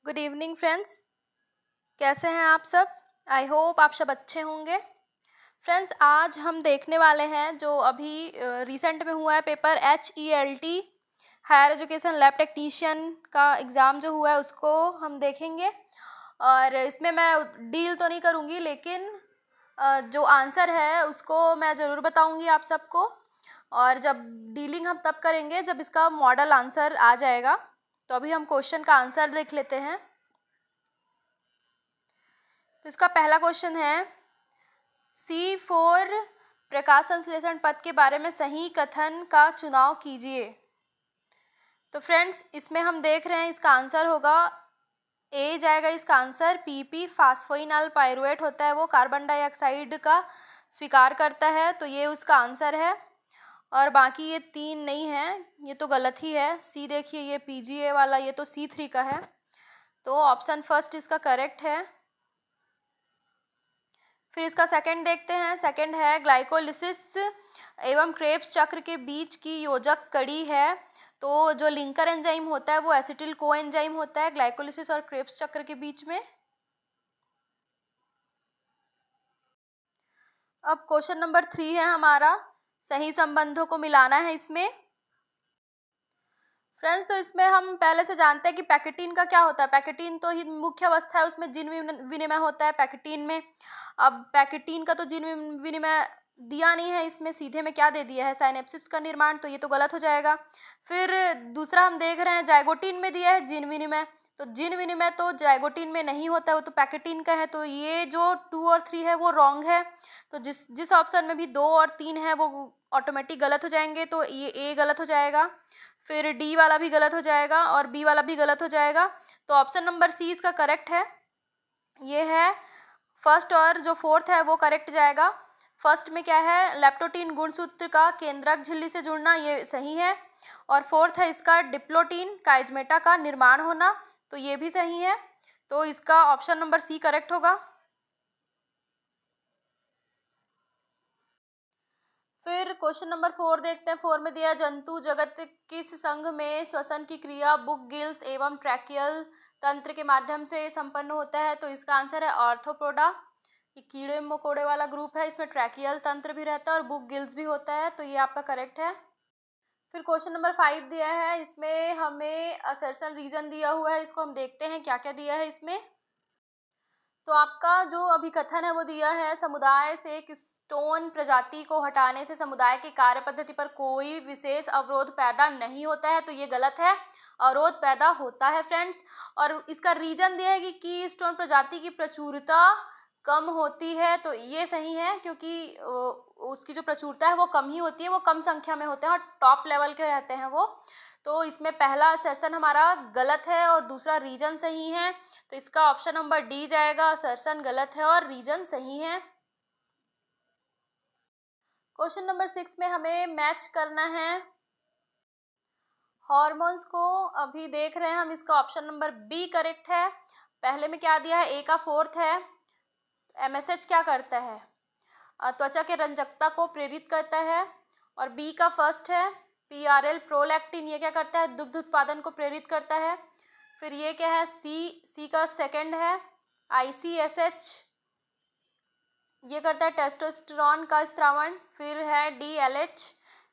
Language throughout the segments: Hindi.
Good evening friends. कैसे हैं आप सब? आई होप आप सब अच्छे होंगे। फ्रेंड्स, आज हम देखने वाले हैं जो अभी रिसेंट में हुआ है paper HELT higher education lab technician का एग्ज़ाम जो हुआ है उसको हम देखेंगे। और इसमें मैं डील तो नहीं करूँगी, लेकिन जो आंसर है उसको मैं ज़रूर बताऊँगी आप सबको। और जब डीलिंग हम तब करेंगे जब इसका मॉडल आंसर आ जाएगा। तो अभी हम क्वेश्चन का आंसर देख लेते हैं। तो इसका पहला क्वेश्चन है, C4 प्रकाश संश्लेषण पथ के बारे में सही कथन का चुनाव कीजिए। तो फ्रेंड्स, इसमें हम देख रहे हैं इसका आंसर होगा ए जाएगा इसका आंसर। PP फास्फोइनल पाइरुवेट होता है, वो कार्बन डाइऑक्साइड का स्वीकार करता है, तो ये उसका आंसर है। और बाकी ये तीन नहीं है, ये तो गलत ही है। सी देखिए, ये PGA वाला, ये तो C3 का है, तो ऑप्शन फर्स्ट इसका करेक्ट है। फिर इसका सेकंड देखते हैं। सेकंड है, ग्लाइकोलिसिस एवं क्रेब्स चक्र के बीच की योजक कड़ी है। तो जो लिंकर एंजाइम होता है वो एसिटिल कोएंजाइम होता है ग्लाइकोलिसिस और क्रेब्स चक्र के बीच में। अब क्वेश्चन नंबर 3 है हमारा, सही संबंधों को मिलाना है इसमें। फ्रेंड्स, तो इसमें हम पहले से जानते हैं कि पैकेटीन का क्या होता है। पैकेटीन तो ही मुख्य अवस्था है, उसमें जिन विनिमय होता है पैकेटीन में। अब पैकेटीन का तो जिन विनिमय दिया नहीं है इसमें, सीधे में क्या दे दिया है, साइनेप्सिस का निर्माण, तो ये तो गलत हो जाएगा। फिर दूसरा हम देख रहे हैं, जाइगोटीन में दिया है जिन विनिमय, तो जिन विनिमय तो जाइगोटीन में नहीं होता है, वो तो पैकेटीन का है, तो ये जो 2 और 3 है वो रॉन्ग है। तो जिस जिस ऑप्शन में भी 2 और 3 है वो ऑटोमेटिक गलत हो जाएंगे, तो ये ए गलत हो जाएगा। फिर डी वाला भी गलत हो जाएगा और बी वाला भी गलत हो जाएगा। तो ऑप्शन नंबर सी इसका करेक्ट है। ये है फर्स्ट, और जो फोर्थ है वो करेक्ट जाएगा। फर्स्ट में क्या है, लेप्टोटीन गुणसूत्र का केंद्रक झिल्ली से जुड़ना, ये सही है। और फोर्थ है इसका डिप्लोटीन काइजमेटा का निर्माण होना, तो ये भी सही है। तो इसका ऑप्शन नंबर सी करेक्ट होगा। फिर क्वेश्चन नंबर 4 देखते हैं। 4 में दिया, जंतु जगत किस संघ में श्वसन की क्रिया बुक गिल्स एवं ट्रैकियल तंत्र के माध्यम से संपन्न होता है। तो इसका आंसर है आर्थ्रोपोडा। ये कीड़े मकोड़े वाला ग्रुप है, इसमें ट्रैकियल तंत्र भी रहता है और बुक गिल्स भी होता है, तो ये आपका करेक्ट है। फिर क्वेश्चन नंबर 5 दिया है, इसमें हमें असर्शन रीजन दिया हुआ है, इसको हम देखते हैं क्या क्या दिया है इसमें। तो आपका जो अभिकथन है वो दिया है, समुदाय से एक स्टोन प्रजाति को हटाने से समुदाय की कार्य पद्धति पर कोई विशेष अवरोध पैदा नहीं होता है, तो ये गलत है, अवरोध पैदा होता है फ्रेंड्स। और इसका रीजन दिया है कि की स्टोन प्रजाति की प्रचुरता कम होती है, तो ये सही है, क्योंकि उसकी जो प्रचुरता है वो कम ही होती है, वो कम संख्या में होते हैं और टॉप लेवल के रहते हैं वो। तो इसमें पहला असर्शन हमारा गलत है और दूसरा रीजन सही है, तो इसका ऑप्शन नंबर डी जाएगा, असर्शन गलत है और रीजन सही है। क्वेश्चन नंबर 6 में हमें मैच करना है हॉर्मोन्स को, अभी देख रहे हैं हम, इसका ऑप्शन नंबर बी करेक्ट है। पहले में क्या दिया है, ए का फोर्थ है, MSH क्या करता है, त्वचा के रंजकता को प्रेरित करता है। और बी का फर्स्ट है, PRL प्रोलैक्टिन, ये क्या करता है, दुग्ध उत्पादन को प्रेरित करता है। फिर ये क्या है, सी का सेकंड है, ICSH, ये करता है टेस्टोस्टेरोन का स्त्रावण। फिर है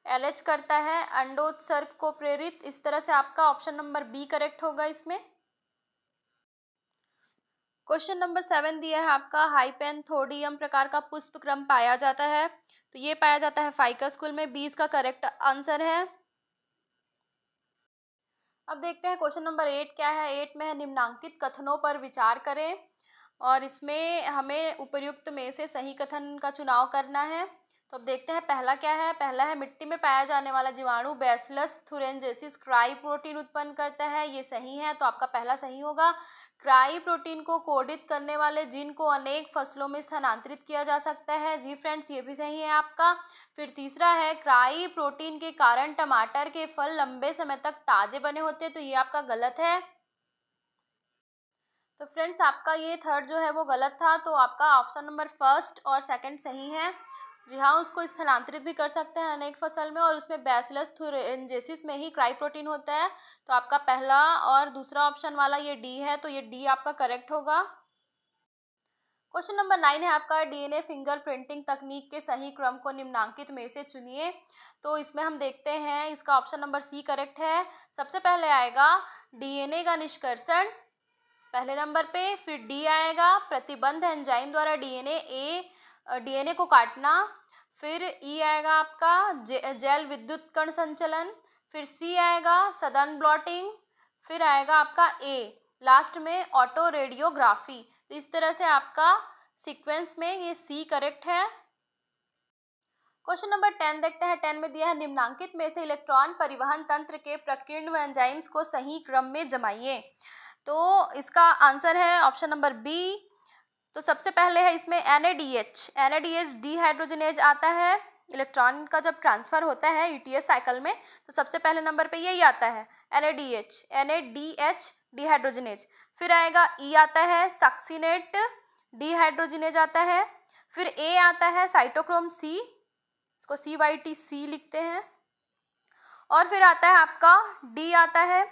LH करता है अंडोत्सर्ग को प्रेरित। इस तरह से आपका ऑप्शन नंबर बी करेक्ट होगा इसमें। क्वेश्चन नंबर 7 दिया है आपका, हाइपेंथोडियम प्रकार का पुष्प क्रम पाया जाता है, तो ये पाया जाता है फाइकस कुल में, 20 का करेक्ट आंसर है। अब देखते हैं क्वेश्चन नंबर 8 क्या है। 8 में है, निम्नांकित कथनों पर विचार करें, और इसमें हमें उपर्युक्त में से सही कथन का चुनाव करना है। तो अब देखते हैं पहला क्या है। पहला है, मिट्टी में पाया जाने वाला जीवाणु बैसिलस थुरेंजेसिस क्राई प्रोटीन उत्पन्न करता है, ये सही है, तो आपका पहला सही होगा। क्राई प्रोटीन को कोडित करने वाले जीन को अनेक फसलों में स्थानांतरित किया जा सकता है, जी फ्रेंड्स, ये भी सही है आपका। फिर तीसरा है, क्राई प्रोटीन के कारण टमाटर के फल लंबे समय तक ताजे बने होते हैं, तो ये आपका गलत है। तो फ्रेंड्स, आपका ये थर्ड जो है वो गलत था, तो आपका ऑप्शन नंबर फर्स्ट और सेकंड सही है। जी हाँ, उसको स्थलांतरित भी कर सकते हैं अनेक फसल में, और उसमें बैसिलस थुरिनजेसिस में ही क्राई प्रोटीन होता है। तो आपका पहला और दूसरा ऑप्शन वाला ये डी है, तो ये डी आपका करेक्ट होगा। क्वेश्चन नंबर 9 है आपका, डीएनए फिंगर प्रिंटिंग तकनीक के सही क्रम को निम्नांकित में से चुनिए। तो इसमें हम देखते हैं, इसका ऑप्शन नंबर सी करेक्ट है। सबसे पहले आएगा डीएनए का निष्कर्षण पहले नंबर पे, फिर डी आएगा प्रतिबंध एंजाइम द्वारा डीएनए को काटना, फिर ई आएगा आपका जैल विद्युत कण संचलन, फिर सी आएगा सदन ब्लॉटिंग, फिर आएगा आपका ए लास्ट में ऑटो रेडियोग्राफी। तो इस तरह से आपका सीक्वेंस में ये सी करेक्ट है। क्वेश्चन नंबर 10 देखते हैं। 10 में दिया है, निम्नांकित में से इलेक्ट्रॉन परिवहन तंत्र के प्रकीर्ण व एंजाइम्स को सही क्रम में जमाइए। तो इसका आंसर है ऑप्शन नंबर बी। तो सबसे पहले है इसमें NADH डीहाइड्रोजनेज आता है। इलेक्ट्रॉन का जब ट्रांसफर होता है ETS साइकिल में, तो सबसे पहले नंबर पे यही आता है NADH डीहाइड्रोजनेज। फिर आएगा E आता है सक्सिनेट डीहाइड्रोजनेज आता है। फिर A आता है साइटोक्रोम C, इसको CYTC लिखते हैं। और फिर आता है आपका D आता है,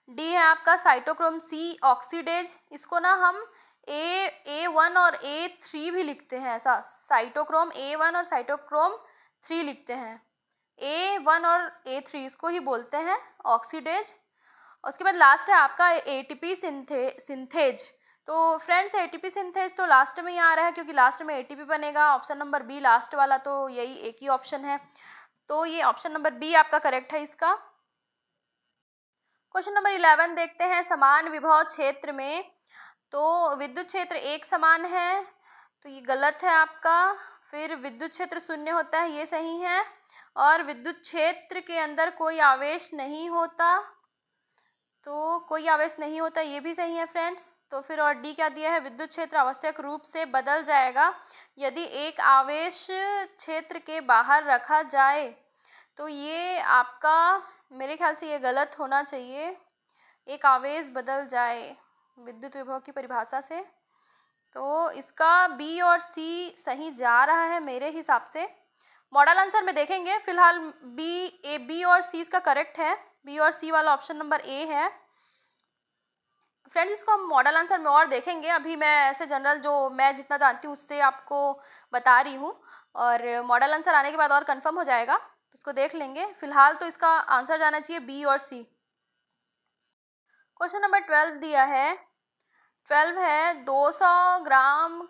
D है आपका साइटोक्रोम C ऑक्सीडेज। इसको ना हम A1 और A3 भी लिखते हैं, ऐसा साइटोक्रोम A1 और साइटोक्रोम 3 लिखते हैं। A1 और A3 इसको ही बोलते हैं ऑक्सीडेज। उसके बाद लास्ट है आपका ATP सिंथेज। तो फ्रेंड्स ATP सिंथेज तो लास्ट में ही आ रहा है, क्योंकि लास्ट में ATP बनेगा। ऑप्शन नंबर बी लास्ट वाला, तो यही एक ही ऑप्शन है। तो ये ऑप्शन नंबर बी आपका करेक्ट है इसका। क्वेश्चन नंबर 11 देखते हैं। समान विभव क्षेत्र में तो विद्युत क्षेत्र एक समान है, तो ये गलत है आपका। फिर विद्युत क्षेत्र शून्य होता है, ये सही है। और विद्युत क्षेत्र के अंदर कोई आवेश नहीं होता, तो कोई आवेश नहीं होता, ये भी सही है फ्रेंड्स। तो फिर और डी क्या दिया है, विद्युत क्षेत्र आवश्यक रूप से बदल जाएगा यदि एक आवेश क्षेत्र के बाहर रखा जाए। तो ये आपका मेरे ख्याल से ये गलत होना चाहिए, एक आवेश बदल जाए विद्युत विभव की परिभाषा से। तो इसका बी और सी सही जा रहा है मेरे हिसाब से। मॉडल आंसर में देखेंगे, फिलहाल बी और सी इसका करेक्ट है। बी और सी वाला ऑप्शन नंबर ए है फ्रेंड्स। इसको हम मॉडल आंसर में और देखेंगे, अभी मैं ऐसे जनरल जो मैं जितना जानती हूँ उससे आपको बता रही हूँ, और मॉडल आंसर आने के बाद और कंफर्म हो जाएगा, तो उसको देख लेंगे। फिलहाल तो इसका आंसर जाना चाहिए बी और सी। क्वेश्चन नंबर 12 दिया है। 12 है, 200 ग्राम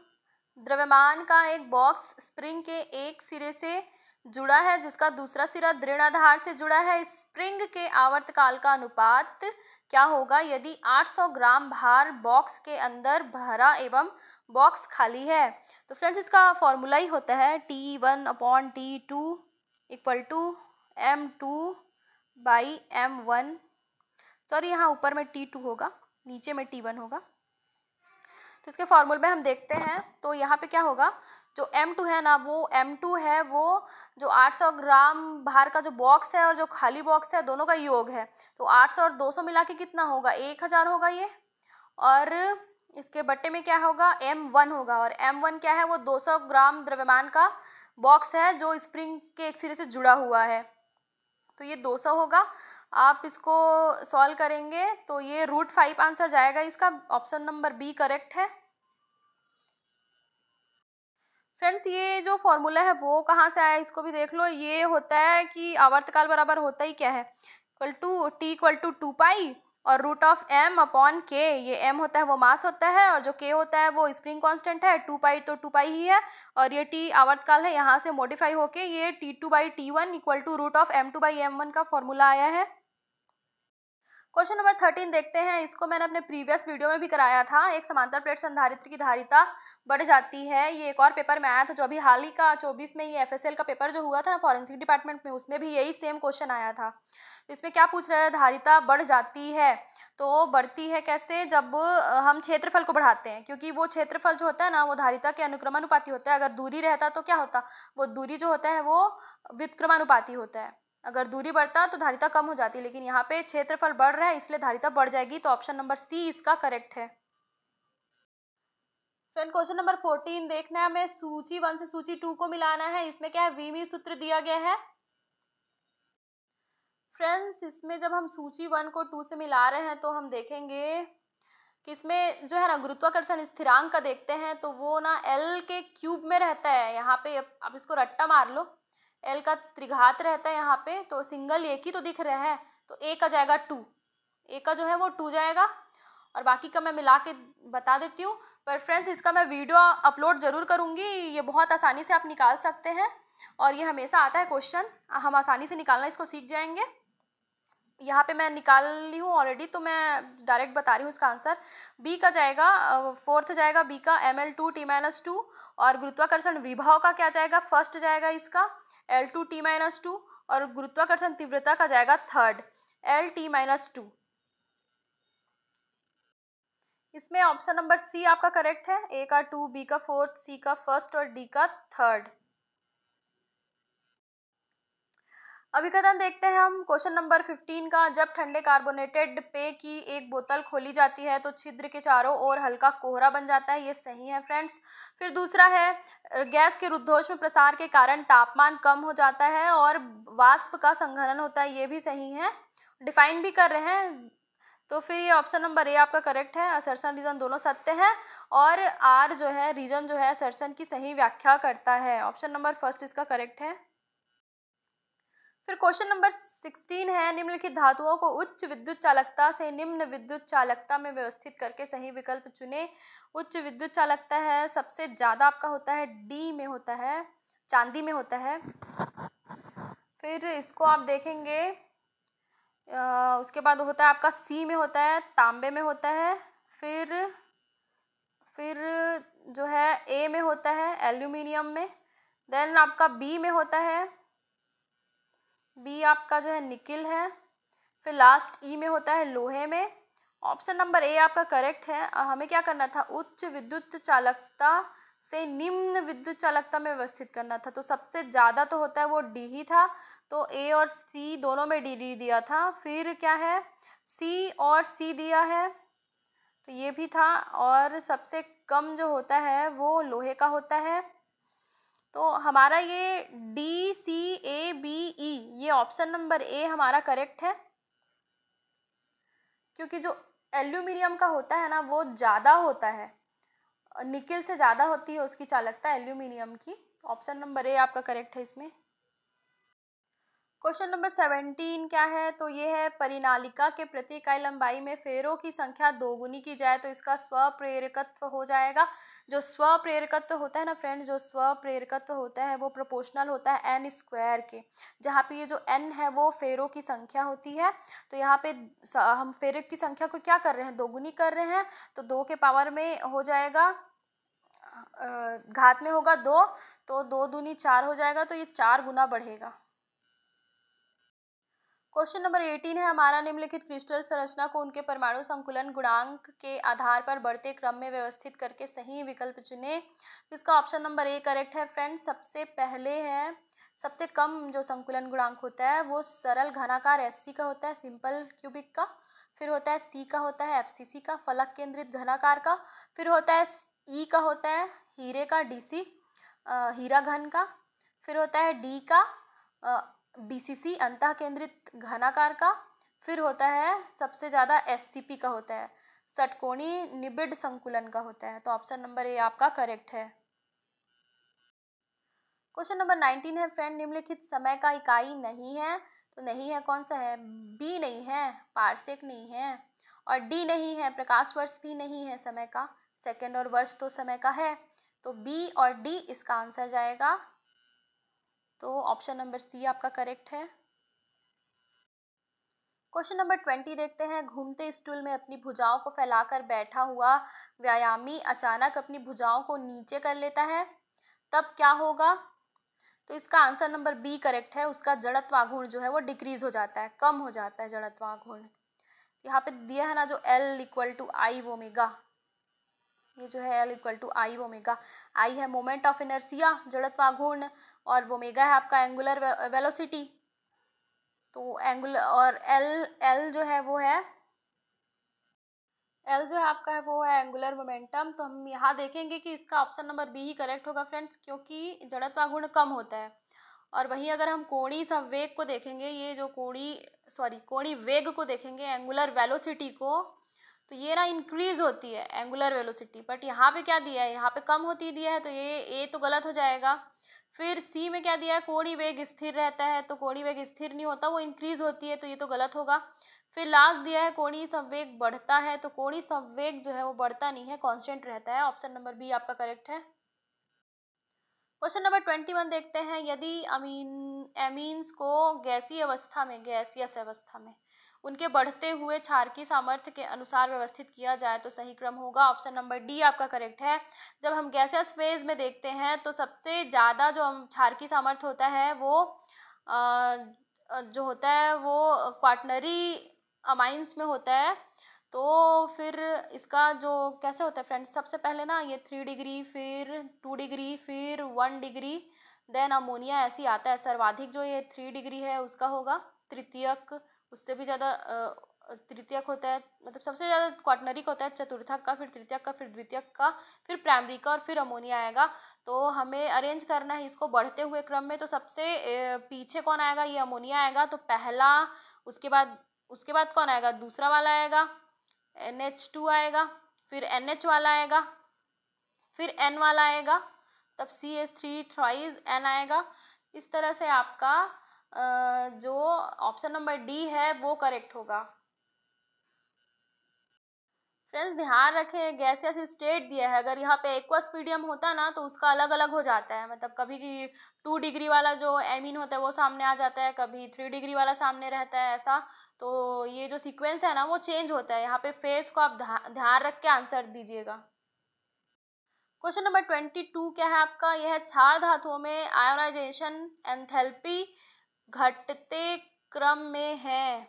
द्रव्यमान का एक बॉक्स स्प्रिंग के एक सिरे से जुड़ा है जिसका दूसरा सिरा दृढ़ आधार से जुड़ा है। स्प्रिंग के आवर्तकाल का अनुपात क्या होगा यदि 800 ग्राम भार बॉक्स के अंदर भरा एवं बॉक्स खाली है। तो फ्रेंड्स इसका फॉर्मूला ही होता है T1/T2 = M2/M1। सॉरी, यहाँ ऊपर में T2 होगा, नीचे में T1 होगा। तो इसके फॉर्मूले में हम देखते हैं, तो यहाँ पे क्या होगा, जो M2 है ना, वो M2 है वो जो 800 ग्राम भार का जो बॉक्स है और जो खाली बॉक्स है, दोनों का योग है। तो 800 और 200 मिला के कितना होगा, 1000 होगा ये। और इसके बट्टे में क्या होगा, M1 होगा। और M1 क्या है, वो 200 ग्राम द्रव्यमान का बॉक्स है जो स्प्रिंग के एक सिरे से जुड़ा हुआ है। तो ये 200 होगा। आप इसको सॉल्व करेंगे तो ये √5 आंसर जाएगा इसका। ऑप्शन नंबर बी करेक्ट है फ्रेंड्स। ये जो फॉर्मूला है वो कहाँ से आया, इसको भी देख लो। ये होता है कि आवर्तकाल बराबर होता ही क्या है, T = 2π और √m/k। ये m होता है वो मास होता है, और जो k होता है वो स्प्रिंग कांस्टेंट है। 2π तो 2π ही है, और ये t आवर्तकाल है, यहाँ से मॉडिफाई होके ये T2/T1 = √m2/m1 का फॉर्मूला आया है। क्वेश्चन नंबर 13 देखते हैं। इसको मैंने अपने प्रीवियस वीडियो में भी कराया था। एक समांतर प्लेट संधारित्र की धारिता बढ़ जाती है, ये एक और पेपर में आया था जो अभी हाल ही का 24 में ये FSL का पेपर जो हुआ था ना फॉरेंसिक डिपार्टमेंट में, उसमें भी यही सेम क्वेश्चन आया था। तो इसमें क्या पूछ रहा है, धारिता बढ़ जाती है तो बढ़ती है कैसे, जब हम क्षेत्रफल को बढ़ाते हैं, क्योंकि वो क्षेत्रफल जो होता है ना वो धारिता के अनुक्रमानुपाती होता है। अगर दूरी रहता तो क्या होता, वो दूरी जो होता है वो व्युत्क्रमानुपाती होता है। अगर दूरी बढ़ता तो धारिता कम हो जाती है, लेकिन यहाँ पे क्षेत्रफल बढ़ रहा है इसलिए धारिता बढ़ जाएगी। तो ऑप्शन नंबर सी इसका करेक्ट है फ्रेंड क्वेश्चन नंबर 14 देखना है हमें, सूची 1 से सूची 2 को मिलाना है। इसमें क्या है, वीमी सूत्र दिया गया है। फ्रेंड्स इसमें जब हम सूची 1 को 2 से मिला रहे हैं तो हम देखेंगे कि इसमें जो है ना गुरुत्वाकर्षण स्थिरांक का देखते हैं तो वो ना एल के क्यूब में रहता है। यहाँ पे अब इसको रट्टा मार लो, एल का त्रिघात रहता है यहाँ पे, तो सिंगल एक ही तो दिख रहा है, तो ए का जाएगा 2, ए का जो है वो 2 जाएगा, और बाकी का मैं मिला के बता देती हूँ। पर फ्रेंड्स इसका मैं वीडियो अपलोड जरूर करूँगी, ये बहुत आसानी से आप निकाल सकते हैं और ये हमेशा आता है क्वेश्चन, हम आसानी से निकालना इसको सीख जाएंगे। यहाँ पे मैं निकाल ली हूँ ऑलरेडी, तो मैं डायरेक्ट बता रही हूँ इसका आंसर। बी का जाएगा, फोर्थ जाएगा बी का ml2t-2, और गुरुत्वाकर्षण विभव का क्या जाएगा, फर्स्ट जाएगा इसका L2t-2, और गुरुत्वाकर्षण तीव्रता का जाएगा थर्ड Lt-2। इसमें ऑप्शन नंबर सी आपका करेक्ट है, ए का 2, बी का 4, सी का फर्स्ट और डी का थर्ड। अभिकथन देखते हैं हम क्वेश्चन नंबर 15 का। जब ठंडे कार्बोनेटेड पेय की एक बोतल खोली जाती है तो छिद्र के चारों ओर हल्का कोहरा बन जाता है, ये सही है फ्रेंड्स। फिर दूसरा है, गैस के रुद्धोष्म प्रसार के कारण तापमान कम हो जाता है और वाष्प का संघनन होता है, ये भी सही है, डिफाइन भी कर रहे हैं। तो फिर ये ऑप्शन नंबर ए आपका करेक्ट है, असर्सन रीजन दोनों सत्य है, और आर जो है रीजन जो है असर्सन की सही व्याख्या करता है। ऑप्शन नंबर फर्स्ट इसका करेक्ट है। फिर क्वेश्चन नंबर 16 है, निम्नलिखित धातुओं को उच्च विद्युत चालकता से निम्न विद्युत चालकता में व्यवस्थित करके सही विकल्प चुने। उच्च विद्युत चालकता है, सबसे ज़्यादा आपका होता है डी में होता है, चांदी में होता है। फिर इसको आप देखेंगे, उसके बाद होता है आपका सी में होता है, तांबे में होता है। फिर जो है ए में होता है, एल्यूमिनियम में। देन आपका बी में होता है, बी आपका जो है निकिल है। फिर लास्ट ई में होता है, लोहे में। ऑप्शन नंबर ए आपका करेक्ट है। हमें क्या करना था, उच्च विद्युत चालकता से निम्न विद्युत चालकता में व्यवस्थित करना था, तो सबसे ज़्यादा तो होता है वो डी ही था, तो ए और सी दोनों में डी डी दिया था। फिर क्या है, सी और सी दिया है, तो ये भी था, और सबसे कम जो होता है वो लोहे का होता है। तो हमारा ये D C A B E, ये ऑप्शन नंबर ए हमारा करेक्ट है, क्योंकि जो एल्यूमिनियम का होता है ना वो ज़्यादा होता है, निकिल से ज़्यादा होती है उसकी चालकता एल्यूमिनियम की। ऑप्शन नंबर ए आपका करेक्ट है इसमें। क्वेश्चन नंबर 17 क्या है, तो ये है, परिनालिका के प्रति इकाई लंबाई में फेरों की संख्या दोगुनी की जाए तो इसका स्वप्रेरकत्व हो जाएगा। जो स्वप्रेरकत्व होता है ना फ्रेंड, जो स्वप्रेरकत्व होता है वो प्रोपोर्शनल होता है एन स्क्वायर के, जहाँ पे ये जो एन है वो फेरों की संख्या होती है। तो यहाँ पे हम फेरों की संख्या को क्या कर रहे हैं, दोगुनी कर रहे हैं, तो 2 के पावर में हो जाएगा, घात में होगा 2, तो 2 दूनी 4 हो जाएगा, तो ये 4 गुना बढ़ेगा। क्वेश्चन नंबर 18 है हमारा, निम्नलिखित क्रिस्टल संरचना को उनके परमाणु संकुलन गुणांक के आधार पर बढ़ते क्रम में व्यवस्थित करके सही विकल्प चुने। इसका ऑप्शन नंबर ए करेक्ट है फ्रेंड। सबसे पहले है, सबसे कम जो संकुलन गुणांक होता है वो सरल घनाकार एससी का होता है, सिंपल क्यूबिक का। फिर होता है सी का होता है एफसीसी का, फलक केंद्रित घनाकार का। फिर होता है ई का होता है हीरे का, डीसी हीरा घन का। फिर होता है डी का बीसीसी अंतः केंद्रित घनाकार का। फिर होता है सबसे ज़्यादा एससीपी का होता है, षटकोणी निबिड संकुलन का होता है। तो ऑप्शन नंबर ए आपका करेक्ट है। क्वेश्चन नंबर 19 है फ्रेंड, निम्नलिखित समय का इकाई नहीं है, तो नहीं है कौन सा है, बी नहीं है, पारसेक नहीं है, और डी नहीं है, प्रकाश वर्ष भी नहीं है समय का, सेकंड और वर्ष तो समय का है, तो बी और डी इसका आंसर जाएगा। तो ऑप्शन नंबर सी आपका करेक्ट है। क्वेश्चन नंबर 20 देखते हैं, घूमते स्टूल में अपनी भुजाओं को फैलाकर बैठा हुआ व्यायामी अचानक अपनी भुजाओं को नीचे कर लेता है, तब क्या होगा। तो इसका आंसर नंबर बी करेक्ट है, उसका जड़त्वाघूर्ण जो है वो डिक्रीज हो जाता है, कम हो जाता है जड़त्वाघूर्ण। यहाँ पे दिया है ना जो L equal to I omega, ये जो है L equal to I omega, I है मोमेंट ऑफ इनर्सिया जड़त्वाघूर्ण, और ओमेगा है आपका एंगुलर वेलोसिटी। तो एंगुलर और एल जो है वो है एल जो है आपका है वो है एंगुलर मोमेंटम। तो हम यहाँ देखेंगे कि इसका ऑप्शन नंबर बी ही करेक्ट होगा फ्रेंड्स, क्योंकि जड़त्वाघूर्ण कम होता है। और वहीं अगर हम कोणीय संवेग को देखेंगे, ये जो कोणीय वेग को देखेंगे, एंगुलर वेलोसिटी को, तो ये ना इंक्रीज होती है एंगुलर वेलोसिटी, बट यहाँ पे क्या दिया है, यहाँ पे कम होती दिया है, तो ये ए तो गलत हो जाएगा। फिर सी में क्या दिया है, कोणीय वेग स्थिर रहता है, तो कोणीय वेग स्थिर नहीं होता, वो इंक्रीज होती है, तो ये तो गलत होगा। फिर लास्ट दिया है कोणीय संवेग बढ़ता है, तो कोणीय संवेग जो है वो बढ़ता नहीं है, कांस्टेंट रहता है। ऑप्शन नंबर बी आपका करेक्ट है। क्वेश्चन नंबर 21 देखते हैं। यदि एमीन्स को गैसियस अवस्था में उनके बढ़ते हुए क्षारकीय सामर्थ्य के अनुसार व्यवस्थित किया जाए तो सही क्रम होगा। ऑप्शन नंबर डी आपका करेक्ट है। जब हम गैसियस फेज में देखते हैं तो सबसे ज़्यादा जो हम क्षारकीय सामर्थ्य होता है वो जो होता है वो क्वाटरनरी अमाइंस में होता है। तो फिर इसका जो कैसे होता है फ्रेंड्स, सबसे पहले ना ये 3 डिग्री, फिर 2 डिग्री, फिर 1 डिग्री, देन अमोनिया ऐसे ही आता है। सर्वाधिक जो ये 3 डिग्री है उसका होगा, तृतीयक उससे भी ज़्यादा तृतीयक होता है, मतलब सबसे ज़्यादा क्वाटरनरी का होता है, चतुर्थक का, फिर तृतीयक का, फिर द्वितीयक का, फिर प्राइमरी का, और फिर अमोनिया आएगा। तो हमें अरेंज करना है इसको बढ़ते हुए क्रम में। तो सबसे पीछे कौन आएगा, ये अमोनिया आएगा, तो पहला, उसके बाद कौन आएगा, दूसरा वाला आएगा, NH2 आएगा, फिर NH वाला आएगा, फिर N वाला आएगा, तब CH3 थ्राइज N आएगा। इस तरह से आपका जो ऑप्शन नंबर डी है वो करेक्ट होगा। फ्रेंड्स ध्यान रखें, गैसियस स्टेट दिया है, अगर यहाँ पे एक्वस मीडियम होता ना तो उसका अलग अलग हो जाता है, मतलब कभी 2 डिग्री वाला जो एमीन होता है वो सामने आ जाता है, कभी 3 डिग्री वाला सामने रहता है, ऐसा। तो ये जो सीक्वेंस है ना वो चेंज होता है। यहाँ पे फेस को आप ध्यान रख के आंसर दीजिएगा। क्वेश्चन नंबर 22 क्या है आपका, यह क्षार धातुओं में आयोनाइजेशन एंथैल्पी घटते क्रम में है,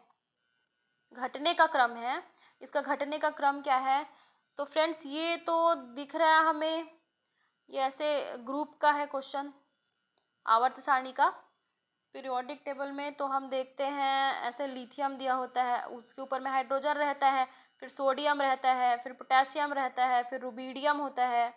घटने का क्रम है, इसका घटने का क्रम क्या है। तो फ्रेंड्स ये तो दिख रहा है हमें, ये ऐसे ग्रुप का है क्वेश्चन, आवर्त सारणी का। पीरियोडिक टेबल में तो हम देखते हैं ऐसे लिथियम दिया होता है, उसके ऊपर में हाइड्रोजन रहता है, फिर सोडियम रहता है, फिर पोटेशियम रहता है, फिर रुबीडियम होता है।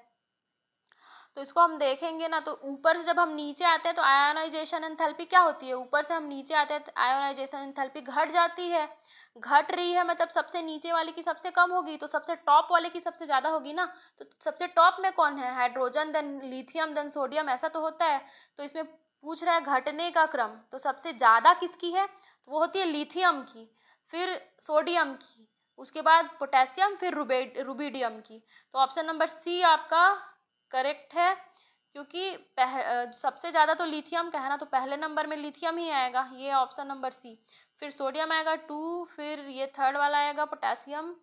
तो इसको हम देखेंगे ना, तो ऊपर से जब हम नीचे आते हैं तो आयोनाइजेशन एंथैल्पी क्या होती है, ऊपर से हम नीचे आते हैं तो आयोनाइजेशन एंथैल्पी घट जाती है। घट रही है मतलब सबसे नीचे वाले की सबसे कम होगी, तो सबसे टॉप वाले की सबसे ज़्यादा होगी ना। तो सबसे टॉप में कौन है, hydrogen, then lithium, then sodium, ऐसा तो होता है। तो इसमें पूछ रहा है घटने का क्रम, तो सबसे ज़्यादा किसकी है, तो वो होती है लिथियम की, फिर सोडियम की, उसके बाद पोटेशियम, फिर रुबीडियम की। तो ऑप्शन नंबर सी आपका करेक्ट है, क्योंकि सबसे ज़्यादा तो लिथियम का है ना, तो पहले नंबर में लिथियम ही आएगा, ये ऑप्शन नंबर सी। फिर सोडियम आएगा 2, फिर ये थर्ड वाला आएगा पोटेशियम।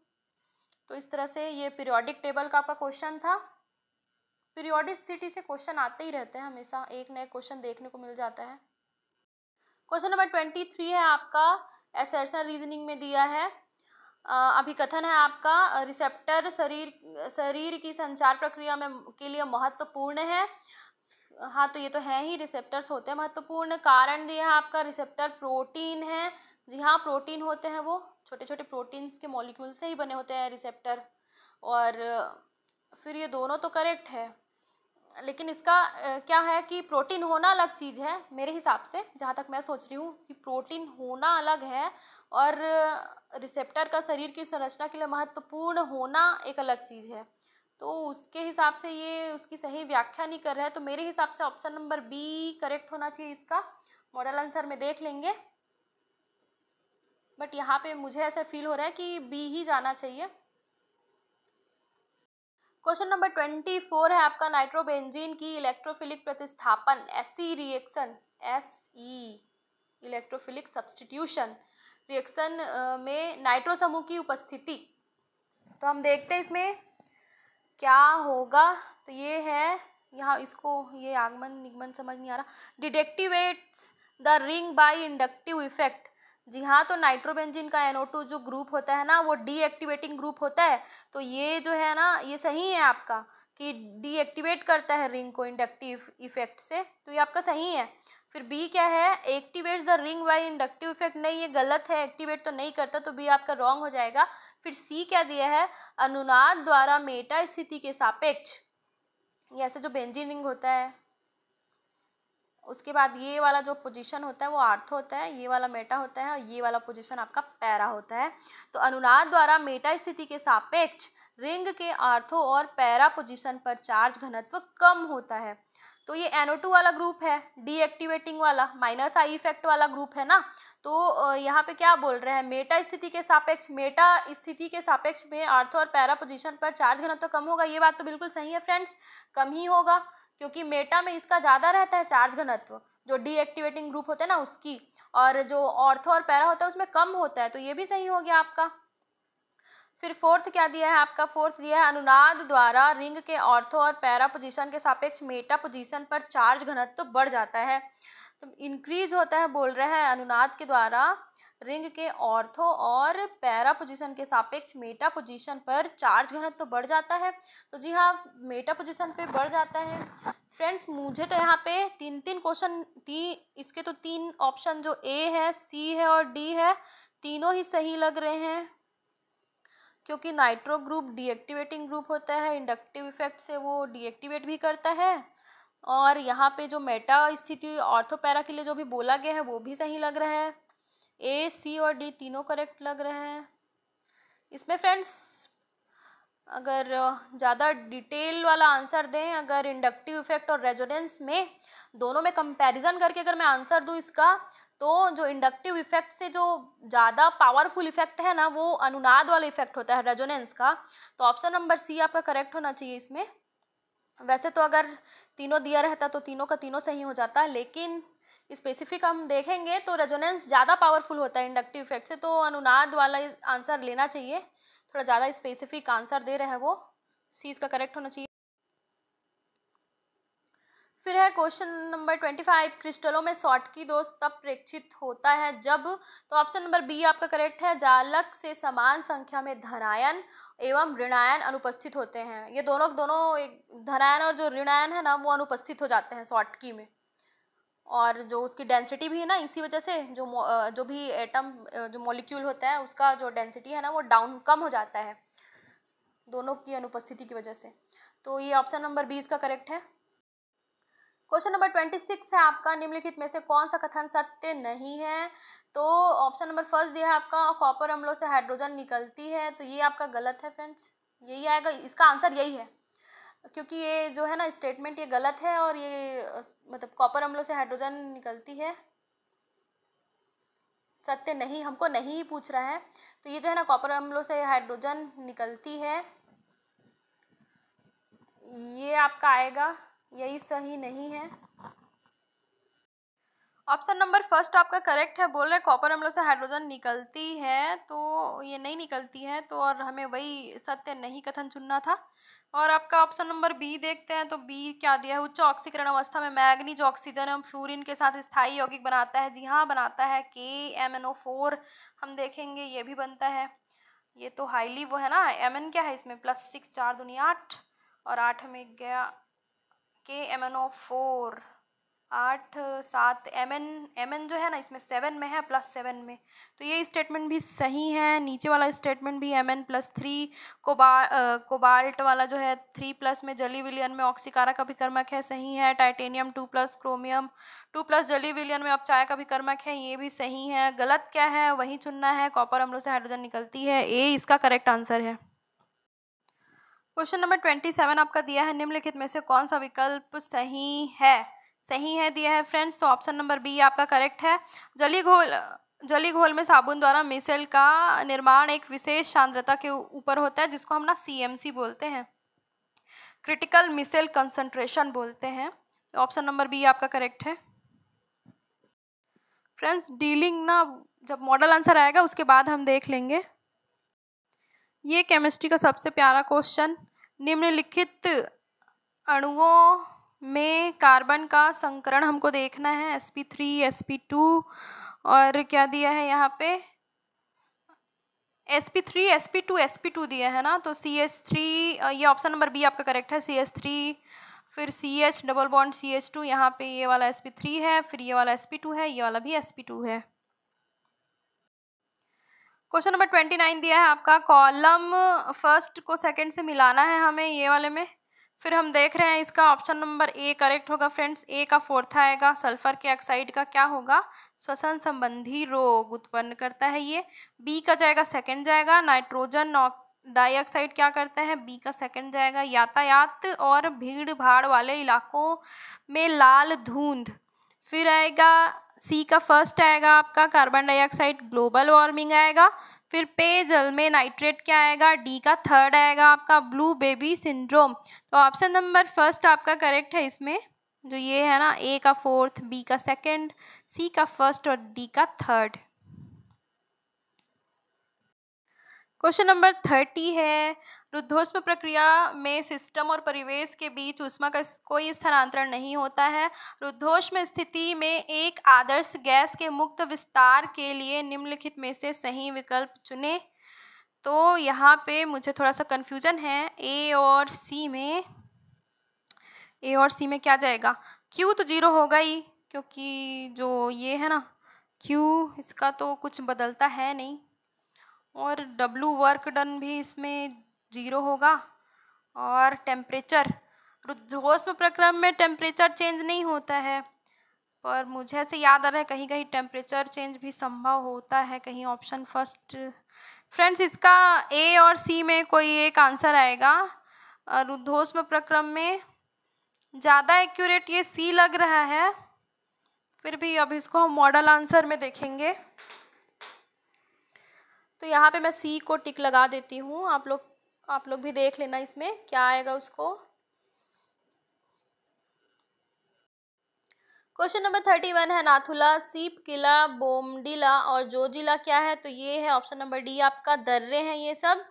तो इस तरह से ये पीरियोडिक टेबल का आपका क्वेश्चन था। पीरियोडिसिटी से क्वेश्चन आते ही रहते हैं, हमेशा एक नए क्वेश्चन देखने को मिल जाता है। क्वेश्चन नंबर 23 है आपका, असर्शन रीजनिंग में दिया है। अभिकथन है आपका, रिसेप्टर शरीर की संचार प्रक्रिया में के लिए महत्वपूर्ण है। हाँ तो ये तो है ही, रिसेप्टर्स होते हैं महत्वपूर्ण। कारण दिया है आपका, रिसेप्टर प्रोटीन है। जी हाँ, प्रोटीन होते हैं, वो छोटे छोटे प्रोटीन्स के मॉलिक्यूल से ही बने होते हैं रिसेप्टर। और फिर ये दोनों तो करेक्ट है, लेकिन इसका क्या है कि प्रोटीन होना अलग चीज़ है मेरे हिसाब से, जहाँ तक मैं सोच रही हूँ कि प्रोटीन होना अलग है और रिसेप्टर का शरीर की संरचना के लिए महत्वपूर्ण होना एक अलग चीज़ है। तो उसके हिसाब से ये उसकी सही व्याख्या नहीं कर रहा है, तो मेरे हिसाब से ऑप्शन नंबर बी करेक्ट होना चाहिए इसका। मॉडल आंसर में देख लेंगे, बट यहाँ पे मुझे ऐसा फील हो रहा है कि बी ही जाना चाहिए। क्वेश्चन नंबर 24 है आपका, नाइट्रोबेंजीन की इलेक्ट्रोफिलिक प्रतिस्थापन SE reaction, SE electrophilic substitution reaction में नाइट्रो समूह की उपस्थिति। तो हम देखते हैं इसमें क्या होगा। तो ये है यहाँ, इसको ये आगमन निगमन समझ नहीं आ रहा। Deactivates the ring by inductive effect. जी हाँ, तो नाइट्रोबेंजीन का NO2 जो ग्रुप होता है ना वो डीएक्टिवेटिंग ग्रुप होता है। तो ये जो है ना ये सही है आपका कि डीएक्टिवेट करता है रिंग को इंडक्टिव इफेक्ट से, तो ये आपका सही है। फिर बी क्या है, activates the ring by inductive effect, नहीं ये गलत है, एक्टिवेट तो नहीं करता, तो बी आपका रॉन्ग हो जाएगा। फिर सी क्या दिया है, अनुनाद द्वारा मेटा स्थिति के सापेक्ष, ये ऐसे जो बेंजीन रिंग होता है, उसके बाद ये वाला जो पोजीशन होता है वो आर्थो होता है, ये वाला मेटा होता है, और ये वाला पोजीशन आपका पैरा होता है। तो अनुनाद द्वारा मेटा स्थिति के सापेक्ष रिंग के आर्थो और पैरा पोजीशन पर चार्ज घनत्व कम होता है। तो ये NO2 वाला ग्रुप है, डीएक्टिवेटिंग वाला, माइनस आई इफेक्ट वाला ग्रुप है ना। तो यहाँ पे क्या बोल रहे हैं, मेटा स्थिति के सापेक्ष, मेटा स्थिति के सापेक्ष में आर्थो और पैरा पोजीशन पर चार्ज घनत्व कम होगा। ये बात तो बिल्कुल सही है फ्रेंड्स, कम ही होगा, क्योंकि मेटा में इसका ज़्यादा रहता है चार्ज घनत्व, जो डीएक्टिवेटिंग ग्रुप होते हैं ना उसकी, और जो ऑर्थो और पैरा होता है उसमें कम होता है। तो ये भी सही हो गया आपका। फिर फोर्थ क्या दिया है आपका, फोर्थ दिया है अनुनाद द्वारा रिंग के ऑर्थो और पैरा पोजीशन के सापेक्ष मेटा पोजीशन पर चार्ज घनत्व बढ़ जाता है। तो इंक्रीज होता है बोल रहे हैं, अनुनाद के द्वारा रिंग के ऑर्थो और पैरा पोजीशन के सापेक्ष मेटा पोजीशन पर चार्ज घनत्व बढ़ जाता है। तो जी हाँ, मेटा पोजीशन पे बढ़ जाता है। फ्रेंड्स मुझे तो यहाँ पे तीन क्वेश्चन इसके तो 3 ऑप्शन जो ए है, सी है और डी है, तीनों ही सही लग रहे हैं, क्योंकि नाइट्रो ग्रुप डीएक्टिवेटिंग ग्रुप होता है, इंडक्टिव इफेक्ट से वो डीएक्टिवेट भी करता है, और यहाँ पे जो मेटा स्थिति ऑर्थो पैरा के लिए जो भी बोला गया है वो भी सही लग रहा है। ए, सी और डी तीनों करेक्ट लग रहे हैं। इसमें फ्रेंड्स अगर ज़्यादा डिटेल वाला आंसर दें, अगर इंडक्टिव इफेक्ट और रेजोनेंस में दोनों में कंपैरिजन करके अगर मैं आंसर दूं इसका, तो जो इंडक्टिव इफेक्ट से जो ज़्यादा पावरफुल इफेक्ट है ना, वो अनुनाद वाला इफेक्ट होता है रेजोनेंस का। तो ऑप्शन नंबर सी आपका करेक्ट होना चाहिए इसमें। वैसे तो अगर तीनों दिया रहता तो तीनों का तीनों सही हो जाता, लेकिन स्पेसिफिक हम देखेंगे तो रेजोनेंस ज़्यादा पावरफुल होता है इंडक्टिव इफेक्ट से, तो अनुनाद वाला आंसर लेना चाहिए। थोड़ा ज़्यादा स्पेसिफिक आंसर दे रहे हैं वो, सी इसका करेक्ट होना चाहिए। फिर है क्वेश्चन नंबर 25, क्रिस्टलों में शॉटकी दोष तब प्रेक्षित होता है जब, तो ऑप्शन नंबर बी आपका करेक्ट है, जालक से समान संख्या में धनायन एवं ऋणायन अनुपस्थित होते हैं। ये दोनों एक धनायन और जो ऋणायन है ना वो अनुपस्थित हो जाते हैं शॉटकी में, और जो उसकी डेंसिटी भी है ना, इसी वजह से जो भी एटम जो मॉलिक्यूल होता है उसका जो डेंसिटी है ना वो डाउन कम हो जाता है दोनों की अनुपस्थिति की वजह से। तो ये ऑप्शन नंबर बी इसका करेक्ट है। क्वेश्चन नंबर 26 है आपका, निम्नलिखित में से कौन सा कथन सत्य नहीं है। तो ऑप्शन नंबर फर्स्ट दिया है आपका, कॉपर अम्लों से हाइड्रोजन निकलती है, तो ये आपका गलत है फ्रेंड्स, यही आएगा, इसका आंसर यही है, क्योंकि ये जो है ना स्टेटमेंट ये गलत है, और ये मतलब कॉपर अम्लों से हाइड्रोजन निकलती है सत्य नहीं, हमको नहीं ही पूछ रहा है। तो ये जो है ना कॉपर अम्लों से हाइड्रोजन निकलती है, ये आपका आएगा, यही सही नहीं है। ऑप्शन नंबर फर्स्ट आपका करेक्ट है, बोल रहे कॉपर अम्लों से हाइड्रोजन निकलती है, तो ये नहीं निकलती है, तो और हमें वही सत्य नहीं कथन चुनना था। और आपका ऑप्शन नंबर बी देखते हैं, तो बी क्या दिया है, उच्च ऑक्सीकरण अवस्था में मैग्नीज ऑक्सीजन एवं फ्लोरीन के साथ स्थायी यौगिक बनाता है। जी हाँ बनाता है, KMnO4 हम देखेंगे ये भी बनता है। ये तो हाईली वो है ना, Mn क्या है इसमें +6 4 दूनी 8 और 8 में गया KMnO4 8 7 Mn जो है ना इसमें 7 में है +7 में, तो ये स्टेटमेंट भी सही है। नीचे वाला स्टेटमेंट भी Mn+3 कोबाल्ट वाला जो है 3+ में जली विलयन में ऑक्सीकारक अभिकर्मक है, सही है। टाइटेनियम 2+ क्रोमियम 2+ जली विलयन में अपचायक अभिकर्मक है, ये भी सही है। गलत क्या है वही चुनना है, कॉपर अम्लों से हाइड्रोजन निकलती है, ए इसका करेक्ट आंसर है। क्वेश्चन नंबर 27 आपका दिया है, निम्नलिखित में से कौन सा विकल्प सही है दिया है फ्रेंड्स, तो ऑप्शन नंबर बी आपका करेक्ट है। जली घोल में साबुन द्वारा मिसेल का निर्माण एक विशेष सांद्रता के ऊपर होता है, जिसको हम ना CMC बोलते हैं, क्रिटिकल मिसेल कंसंट्रेशन बोलते हैं। ऑप्शन नंबर बी आपका करेक्ट है। फ्रेंड्स डीलिंग ना जब मॉडल आंसर आएगा उसके बाद हम देख लेंगे। ये केमिस्ट्री का सबसे प्यारा क्वेश्चन, निम्नलिखित अणुओं में कार्बन का संकरण हमको देखना है, sp3 sp2 और क्या दिया है यहाँ पे sp3 sp2 sp2 दिया है ना, तो CH3, ये ऑप्शन नंबर बी आपका करेक्ट है, CH3 फिर CH डबल बॉन्ड CH2, यहाँ पे ये वाला sp3 है, फिर ये वाला sp2 है, ये वाला भी sp2 है। क्वेश्चन नंबर 29 दिया है आपका, कॉलम फर्स्ट को सेकंड से मिलाना है हमें ये वाले में। फिर हम देख रहे हैं इसका ऑप्शन नंबर ए करेक्ट होगा फ्रेंड्स। ए का फोर्थ आएगा, सल्फर के ऑक्साइड का क्या होगा, श्वसन संबंधी रोग उत्पन्न करता है ये। बी का जाएगा सेकंड जाएगा, नाइट्रोजन डाइऑक्साइड क्या करता है, बी का सेकंड जाएगा, यातायात और भीड़ भाड़ वाले इलाकों में लाल धुंध। फिर आएगा सी का फर्स्ट आएगा आपका कार्बन डाइऑक्साइड, ग्लोबल वार्मिंग आएगा। फिर पेयजल में नाइट्रेट क्या आएगा, डी का थर्ड आएगा आपका ब्लू बेबी सिंड्रोम। तो ऑप्शन नंबर फर्स्ट आपका करेक्ट है इसमें, जो ये है ना, ए का फोर्थ, बी का सेकंड, सी का फर्स्ट और डी का थर्ड। क्वेश्चन नंबर 30 है, रुद्धोष्म प्रक्रिया में सिस्टम और परिवेश के बीच ऊष्मा का कोई स्थानांतरण नहीं होता है। रुद्धोष्म स्थिति में एक आदर्श गैस के मुक्त विस्तार के लिए निम्नलिखित में से सही विकल्प चुनें। तो यहाँ पे मुझे थोड़ा सा कन्फ्यूजन है, ए और सी में क्या जाएगा। क्यू तो 0 होगा ही, क्योंकि जो ये है ना क्यू, इसका तो कुछ बदलता है नहीं। और डब्लू वर्क डन भी इसमें 0 होगा। और टेम्परेचर, रुद्धोष्म प्रक्रिया में टेम्परेचर चेंज नहीं होता है, पर मुझे ऐसे याद आ रहा है कहीं कहीं टेम्परेचर चेंज भी संभव होता है, कहीं ऑप्शन फर्स्ट। फ्रेंड्स इसका ए और सी में कोई एक आंसर आएगा। रुद्धोष्म प्रक्रिया में ज़्यादा एक्यूरेट ये सी लग रहा है, फिर भी अब इसको हम मॉडल आंसर में देखेंगे। तो यहाँ पे मैं सी को टिक लगा देती हूँ, आप लोग भी देख लेना इसमें क्या आएगा उसको। क्वेश्चन नंबर 31 है, नाथुला, सीप किला, बोमडिला और जोजिला क्या है, तो ये है ऑप्शन नंबर डी आपका, दर्रे हैं ये सब।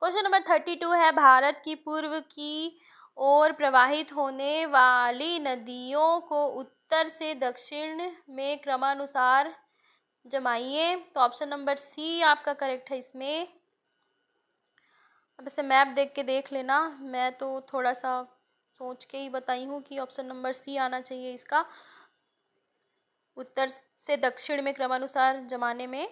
क्वेश्चन नंबर 32 है, भारत की पूर्व की ओर प्रवाहित होने वाली नदियों को उत्तर से दक्षिण में क्रमानुसार जमाइए। तो ऑप्शन नंबर सी आपका करेक्ट है इसमें। अब इसे मैप देख के देख लेना, मैं तो थोड़ा सा सोच के ही बताई हूँ कि ऑप्शन नंबर सी आना चाहिए इसका, उत्तर से दक्षिण में क्रमानुसार जमाने में।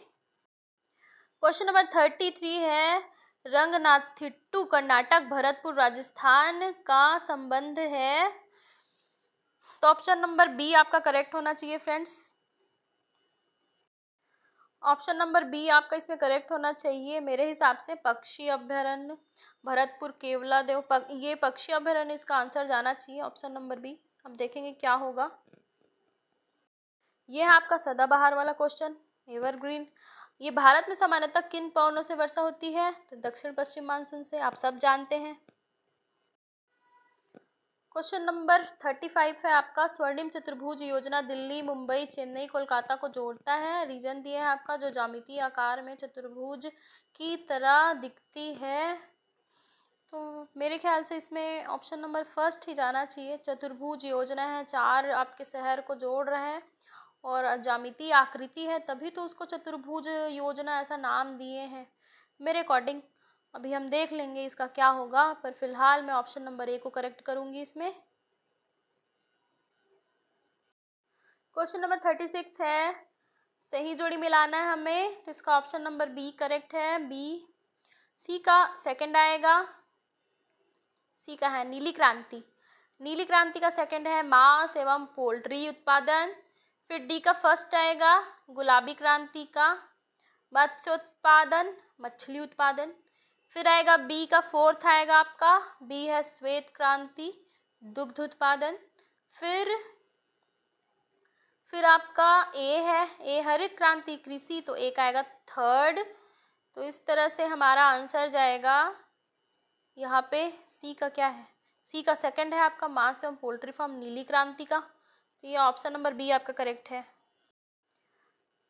क्वेश्चन नंबर 33 है, रंगनाथिट्टू कर्नाटक, भरतपुर राजस्थान का संबंध है। तो ऑप्शन नंबर बी आपका करेक्ट होना चाहिए फ्रेंड्स। ऑप्शन नंबर बी आपका इसमें करेक्ट होना चाहिए मेरे हिसाब से। पक्षी अभ्यारण्य भरतपुर केवला देव, ये पक्षी अभ्यारण्य इसका आंसर जाना चाहिए, ऑप्शन नंबर बी। अब देखेंगे क्या होगा। ये है आपका सदाबहार वाला क्वेश्चन, एवरग्रीन। ये भारत में सामान्यतः किन पवनों से वर्षा होती है, तो दक्षिण पश्चिम मानसून से, आप सब जानते हैं। क्वेश्चन नंबर 35 है आपका, स्वर्णिम चतुर्भुज योजना दिल्ली, मुंबई, चेन्नई, कोलकाता को जोड़ता है। रीजन दिया है आपका, जो ज्यामितीय आकार में चतुर्भुज की तरह दिखती है। तो मेरे ख्याल से इसमें ऑप्शन नंबर फर्स्ट ही जाना चाहिए। चतुर्भुज योजना है, 4 आपके शहर को जोड़ रहे हैं और ज्यामितीय आकृति है, तभी तो उसको चतुर्भुज योजना ऐसा नाम दिए हैं मेरे अकॉर्डिंग। अभी हम देख लेंगे इसका क्या होगा, पर फिलहाल मैं ऑप्शन नंबर ए को करेक्ट करूंगी इसमें। क्वेश्चन नंबर 36 है, सही जोड़ी मिलाना है हमें, तो इसका ऑप्शन नंबर बी करेक्ट है, बी। सी का सेकंड आएगा, सी का है नीली क्रांति। नीली क्रांति का सेकंड है मांस एवं पोल्ट्री उत्पादन। फिर डी का फर्स्ट आएगा, गुलाबी क्रांति का मत्स्य उत्पादन, मछली उत्पादन। फिर आएगा बी का फोर्थ आएगा आपका, बी है श्वेत क्रांति, दुग्ध उत्पादन। फिर आपका ए है, ए हरित क्रांति, कृषि, तो एक आएगा थर्ड। तो इस तरह से हमारा आंसर जाएगा यहाँ पे सी का क्या है, सी का सेकंड है आपका, मांस एवं पोल्ट्री फार्म, नीली क्रांति का। तो ये ऑप्शन नंबर बी आपका करेक्ट है।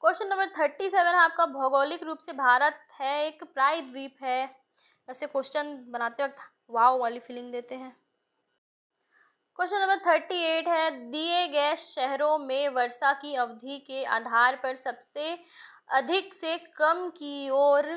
क्वेश्चन नंबर 37 है आपका, भौगोलिक रूप से भारत है एक प्रायद्वीप है। ऐसे क्वेश्चन बनाते वक्त वाव वाली फीलिंग देते हैं। क्वेश्चन नंबर 38 है, दिए गए शहरों में वर्षा की अवधि के आधार पर सबसे अधिक से कम की ओर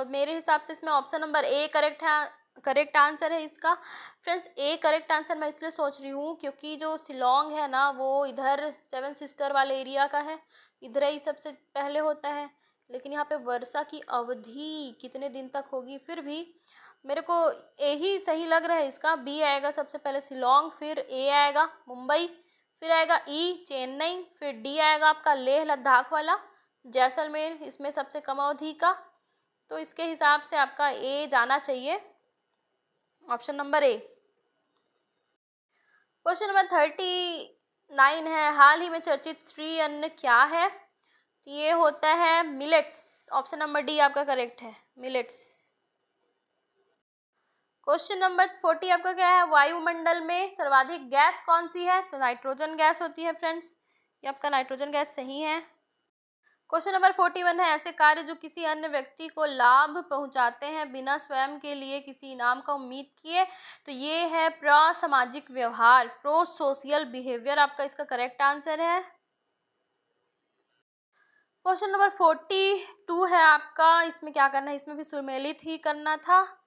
मेरे हिसाब से इसमें ऑप्शन नंबर ए करेक्ट है करेक्ट आंसर है इसका। फ्रेंड्स ए करेक्ट आंसर मैं इसलिए सोच रही हूँ क्योंकि जो शिलोंग है ना वो इधर सेवन सिस्टर वाले एरिया का है, इधर ही सबसे पहले होता है। लेकिन यहाँ पे वर्षा की अवधि कितने दिन तक होगी, फिर भी मेरे को ए ही सही लग रहा है इसका। बी आएगा सबसे पहले शिलोंग, फिर ए आएगा मुंबई, फिर आएगा ई चेन्नई, फिर डी आएगा आपका लेह लद्दाख वाला जैसलमेर, इसमें सबसे कम अवधि का। तो इसके हिसाब से आपका ए जाना चाहिए, option number A. Question number 39 है, हाल ही में चर्चित श्री अन्न क्या है? ये होता है मिलेट्स, ऑप्शन नंबर डी आपका करेक्ट है, मिलेट्स। क्वेश्चन नंबर 40 आपका क्या है, वायुमंडल में सर्वाधिक गैस कौन सी है? तो नाइट्रोजन गैस होती है फ्रेंड्स, ये आपका नाइट्रोजन गैस सही है। क्वेश्चन नंबर 41 है, ऐसे कार्य जो किसी अन्य व्यक्ति को लाभ पहुंचाते हैं बिना स्वयं के लिए किसी इनाम का उम्मीद किए, तो ये है प्रसामाजिक व्यवहार, प्रो सोशल बिहेवियर आपका इसका करेक्ट आंसर है। क्वेश्चन नंबर 42 है आपका, इसमें क्या करना है, इसमें भी सुमेलित ही करना था,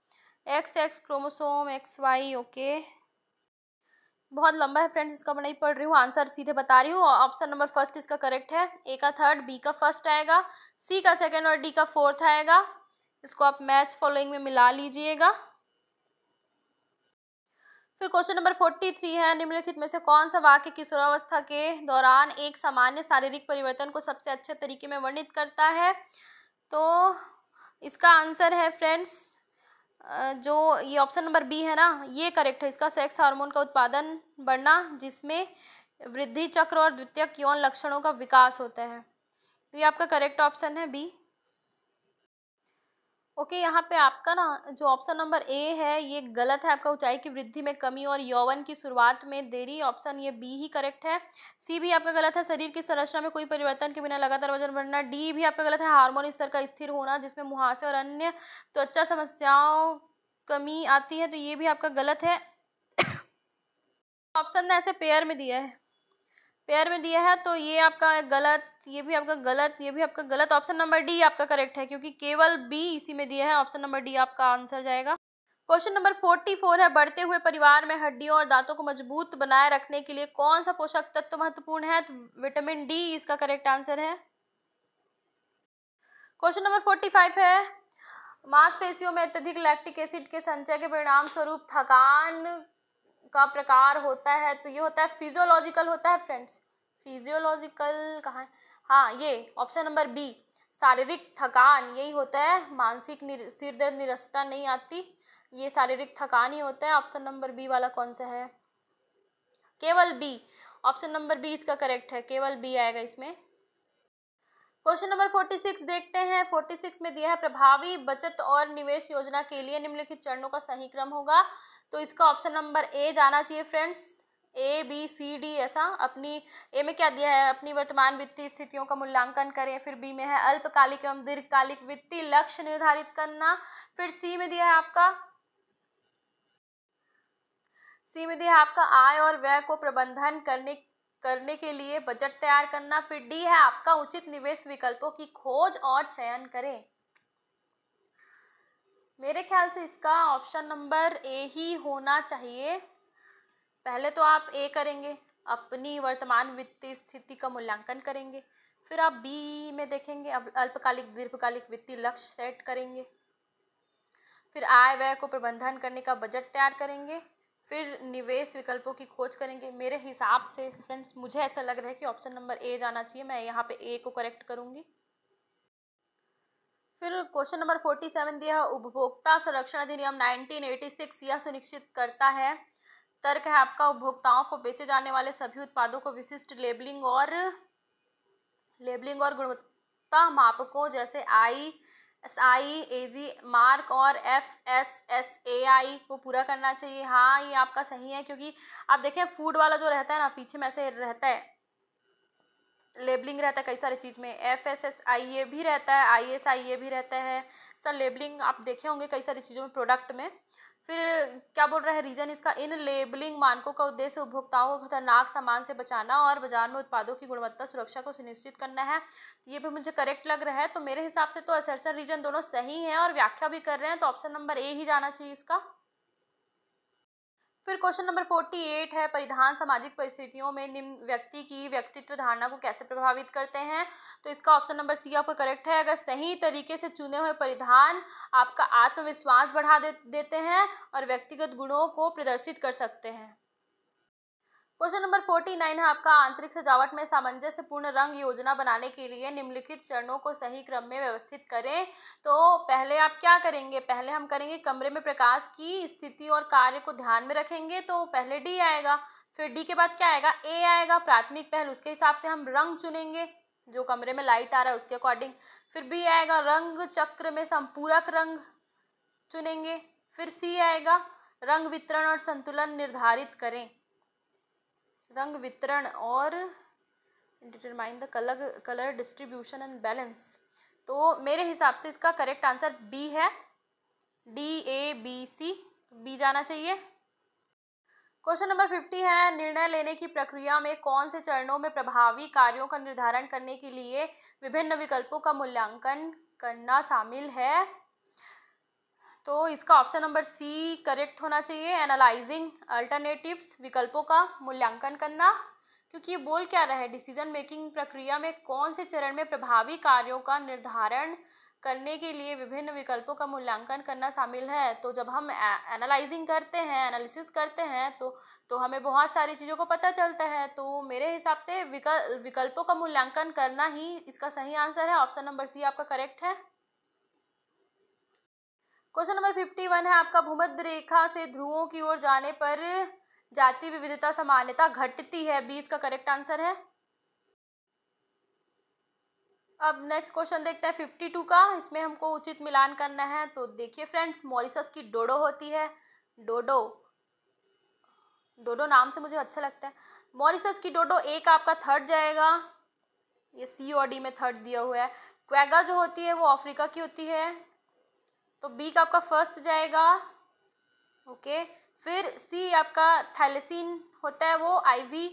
X X chromosome X Y, okay. बहुत लंबा है फ्रेंड्स, इसका मैं नहीं पढ़ रही हूँ, आंसर सीधे बता रही हूँ। ऑप्शन नंबर फर्स्ट इसका करेक्ट है, ए का थर्ड, बी का फर्स्ट आएगा, सी का सेकंड और डी का फोर्थ आएगा। इसको आप मैच फॉलोइंग में मिला लीजिएगा। फिर क्वेश्चन नंबर 43 है, निम्नलिखित में से कौन सा वाक्य किशोरावस्था के दौरान एक सामान्य शारीरिक परिवर्तन को सबसे अच्छे तरीके में वर्णित करता है? तो इसका आंसर है फ्रेंड्स जो ये ऑप्शन नंबर बी है ना, ये करेक्ट है इसका, सेक्स हार्मोन का उत्पादन बढ़ना जिसमें वृद्धि चक्र और द्वितीयक यौन लक्षणों का विकास होता है। तो ये आपका करेक्ट ऑप्शन है बी। ओके, यहाँ पे आपका ना जो ऑप्शन नंबर ए है ये गलत है आपका, ऊंचाई की वृद्धि में कमी और यौवन की शुरुआत में देरी, ऑप्शन ये बी ही करेक्ट है। सी भी आपका गलत है, शरीर की संरचना में कोई परिवर्तन के बिना लगातार वजन बढ़ना, डी भी आपका गलत है, हार्मोन स्तर का स्थिर होना जिसमें मुहासे और अन्य त्वचा समस्याओं कमी आती है, तो ये भी आपका गलत है। ऑप्शन ने ऐसे पेयर में दिया है, पेयर में दिया है, तो ये आपका गलत, ये भी आपका गलत, ये भी आपका गलत। ऑप्शन नंबर डी आपका करेक्ट है क्योंकि केवल बी इसी में दिया है, ऑप्शन नंबर डी आपका आंसर जाएगा। क्वेश्चन नंबर 44 है, बढ़ते हुए परिवार में हड्डियों और दांतों को मजबूत बनाए रखने के लिए कौन सा पोषक तत्व महत्वपूर्ण है? तो विटामिन डी इसका करेक्ट आंसर है। क्वेश्चन नंबर 45 है, मांसपेशियों में अत्यधिक लैक्टिक एसिड के संचय के परिणाम स्वरूप थकान का प्रकार होता है, तो ये होता है फिजियोलॉजिकल होता है फ्रेंड्स, फिजियोलॉजिकल कहाँ है, हाँ ये ऑप्शन नंबर बी, शारीरिक थकान यही होता है, मानसिक सिर दर्द निरस्ता नहीं आती, ये शारीरिक थकान ही होता है। ऑप्शन नंबर बी वाला कौन सा है? केवल बी, ऑप्शन नंबर बी इसका करेक्ट है, केवल बी आएगा इसमें। क्वेश्चन नंबर 46 देखते हैं, 46 में दिया है प्रभावी बचत और निवेश योजना के लिए निम्नलिखित चरणों का सही क्रम होगा, तो इसका ऑप्शन नंबर ए जाना चाहिए friends, A B C D ऐसा। अपनी ए में क्या दिया है, अपनी वर्तमान वित्तीय स्थितियों का मूल्यांकन करें, फिर बी में है अल्पकालिक एवं दीर्घकालिक वित्तीय लक्ष्य निर्धारित करना, फिर सी में दिया है आपका, सी में दिया है आपका आय और व्यय को प्रबंधन करने के लिए बजट तैयार करना, फिर डी है आपका उचित निवेश विकल्पों की खोज और चयन करें। मेरे ख्याल से इसका ऑप्शन नंबर ए ही होना चाहिए। पहले तो आप ए करेंगे, अपनी वर्तमान वित्तीय स्थिति का मूल्यांकन करेंगे, फिर आप बी में देखेंगे, अब अल्पकालिक दीर्घकालिक वित्तीय लक्ष्य सेट करेंगे, फिर आय व्यय को प्रबंधन करने का बजट तैयार करेंगे, फिर निवेश विकल्पों की खोज करेंगे। मेरे हिसाब से फ्रेंड्स मुझे ऐसा लग रहा है कि ऑप्शन नंबर ए जाना चाहिए, मैं यहाँ पे ए को करेक्ट करूँगी। फिर क्वेश्चन नंबर 47 दिया है, उपभोक्ता संरक्षण अधिनियम 1986 यह सुनिश्चित करता है, तर्क है आपका, उपभोक्ताओं को बेचे जाने वाले सभी उत्पादों को विशिष्ट लेबलिंग और गुणवत्ता मापकों जैसे ISI AG मार्क और FSSAI को पूरा करना चाहिए। हाँ ये आपका सही है, क्योंकि आप देखें फूड वाला जो रहता है ना, पीछे में ऐसे रहता है लेबलिंग रहता है कई सारी चीज़ में, FSSAI ये भी रहता है, ISI ये भी रहता है, सर लेबलिंग आप देखे होंगे कई सारी चीज़ों में, प्रोडक्ट में। फिर क्या बोल रहा है रीजन इसका, इन लेबलिंग मानकों का उद्देश्य उपभोक्ताओं को खतरनाक सामान से बचाना और बाजार में उत्पादों की गुणवत्ता सुरक्षा को सुनिश्चित करना है। ये भी मुझे करेक्ट लग रहा है, तो मेरे हिसाब से तो असर्शन रीजन दोनों सही है और व्याख्या भी कर रहे हैं, तो ऑप्शन नंबर ए ही जाना चाहिए इसका। फिर क्वेश्चन नंबर 48 है, परिधान सामाजिक परिस्थितियों में निम्न व्यक्ति की व्यक्तित्व धारणा को कैसे प्रभावित करते हैं? तो इसका ऑप्शन नंबर सी आपका करेक्ट है। अगर सही तरीके से चुने हुए परिधान आपका आत्मविश्वास बढ़ा देते हैं और व्यक्तिगत गुणों को प्रदर्शित कर सकते हैं। क्वेश्चन नंबर 49 है आपका, आंतरिक सजावट में सामंजस्यपूर्ण रंग योजना बनाने के लिए निम्नलिखित चरणों को सही क्रम में व्यवस्थित करें। तो पहले आप क्या करेंगे, पहले हम करेंगे कमरे में प्रकाश की स्थिति और कार्य को ध्यान में रखेंगे, तो पहले डी आएगा। फिर डी के बाद क्या आएगा, ए आएगा, प्राथमिक पहल, उसके हिसाब से हम रंग चुनेंगे जो कमरे में लाइट आ रहा है उसके अकॉर्डिंग। फिर बी आएगा, रंग चक्र में संपूरक रंग चुनेंगे। फिर सी आएगा, रंग वितरण और संतुलन निर्धारित करें, रंग वितरण और determine the colour distribution and balance. तो मेरे हिसाब से इसका करेक्ट आंसर बी है, DABC, बी जाना चाहिए। क्वेश्चन नंबर 50 है, निर्णय लेने की प्रक्रिया में कौन से चरणों में प्रभावी कार्यों का निर्धारण करने के लिए विभिन्न विकल्पों का मूल्यांकन करना शामिल है? तो इसका ऑप्शन नंबर सी करेक्ट होना चाहिए, एनालाइजिंग अल्टरनेटिव्स, विकल्पों का मूल्यांकन करना। क्योंकि ये बोल क्या रहा है, डिसीजन मेकिंग प्रक्रिया में कौन से चरण में प्रभावी कार्यों का निर्धारण करने के लिए विभिन्न विकल्पों का मूल्यांकन करना शामिल है। तो जब हम एनालाइजिंग करते हैं, एनालिसिस करते हैं, तो हमें बहुत सारी चीज़ों को पता चलता है। तो मेरे हिसाब से विकल्पों का मूल्यांकन करना ही इसका सही आंसर है। ऑप्शन नंबर सी आपका करेक्ट है। क्वेश्चन नंबर 51 है आपका, भूमध्य रेखा से ध्रुवों की ओर जाने पर जाति विविधता सामान्यता घटती है, बी इसका करेक्ट आंसर है। अब नेक्स्ट क्वेश्चन देखते हैं 52 का, इसमें हमको उचित मिलान करना है। तो देखिए फ्रेंड्स, मॉरिशस की डोडो होती है, डोडो, डोडो नाम से मुझे अच्छा लगता है। मॉरिशस की डोडो ए का आपका थर्ड जाएगा, ये सी और डी में थर्ड दिया हुआ है। क्वेगा जो होती है वो अफ्रीका की होती है, तो बी का आपका फर्स्ट जाएगा। ओके, फिर सी आपका थैलेसीन होता है, वो आईवी